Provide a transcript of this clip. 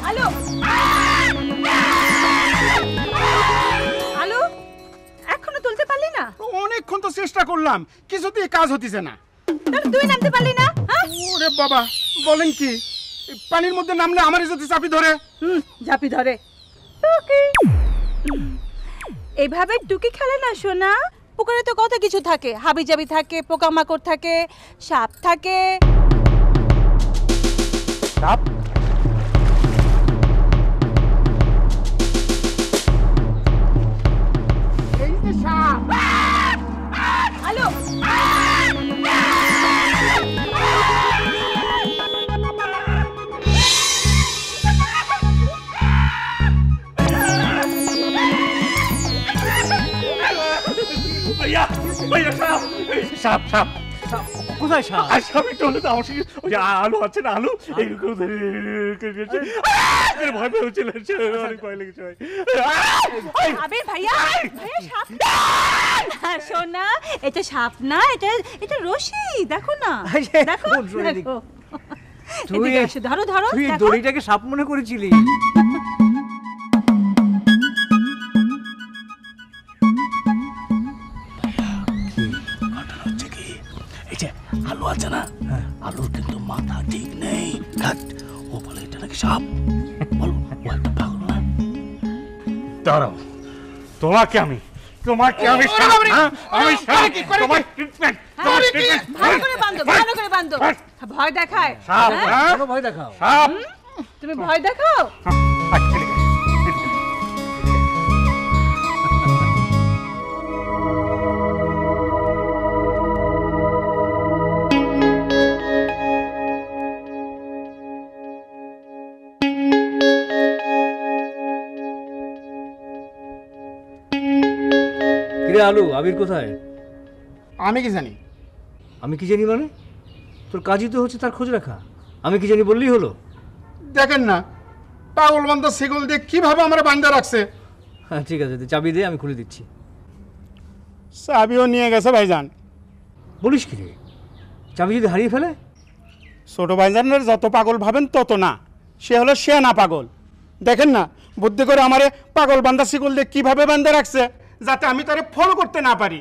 আলো আলো এখনো তুলতে পারলি না? অনেকক্ষণ তো চেষ্টা করলাম, কিছুতেই কাজ হতিছে না। তুই নামতে পারলি না? ওরে বাবা, বলেন কি? পানির মধ্যে নামলে আমারই যদি চাপি ধরে? চাপি ধরে টুকি। এভাবে টুকি খেলে না সোনা। পুকুরে তো কত কিছু থাকে, হাবিজাবি থাকে, পোকামাকড় থাকে, সাপ থাকে। সাপ? এই যে সাপ। আলো ভাইয়া ভাইয়া সাপ সাপ সাপ কোথায় সাপ? আর সাপ একটু হলে তো আমার সঙ্গে ওই যে আলু আছে না, আলু এইরকম ভয় পেয়ে চলে এসেছে, অনেক ভয় লেগেছে ভাই। আবির ভাইয়া, ভাইয়া সাপ সোনা, এটা সাপ না, এটা এটা রশি। দেখো না, দেখো দেখো। তুই ধরো ধরো। তুই দড়িটাকে সাপ মনে করেছিলি? এই যে আলু আছে না, আলুর কিন্তু মাথা ঠিক নেই। ও বলে এটা নাকি সাপ। বলো ও একটা পাগল না? দাঁড়াও, তোমাকে আমি আমি তোমার ট্রিটমেন্ট ভালো করে বাঁধো, ভালো করে বাঁধো। ভয় দেখায়? ভয় দেখাও। সাপ তুমি ভয় দেখাও? কিরে আলু, আবির কোথায়? আমি কি জানি? আমি কি জানি মানে? তোর কাজই তো হচ্ছে তার খোঁজ রাখা। আমি কি জানি বললেই হলো? দেখেন না, পাগল বান্ধা সেগুল দিয়ে কিভাবে আমরা বান্ধা রাখছে। হ্যাঁ ঠিক আছে, তুই চাবি দে, আমি খুলে দিচ্ছি। চাবিও নিয়ে গেছে ভাইজান। বলিস কি রে? চাবি যদি হারিয়ে ফেলে? ছোট ভাইজানের যত পাগল ভাবেন তত না, সে হলো সে না পাগল। দেখেন না, বুদ্ধি করে আমারে পাগল বান্ধা শিকল দিয়ে কিভাবে বান্ধা রাখছে, যাতে আমি তারে ফলো করতে না পারি।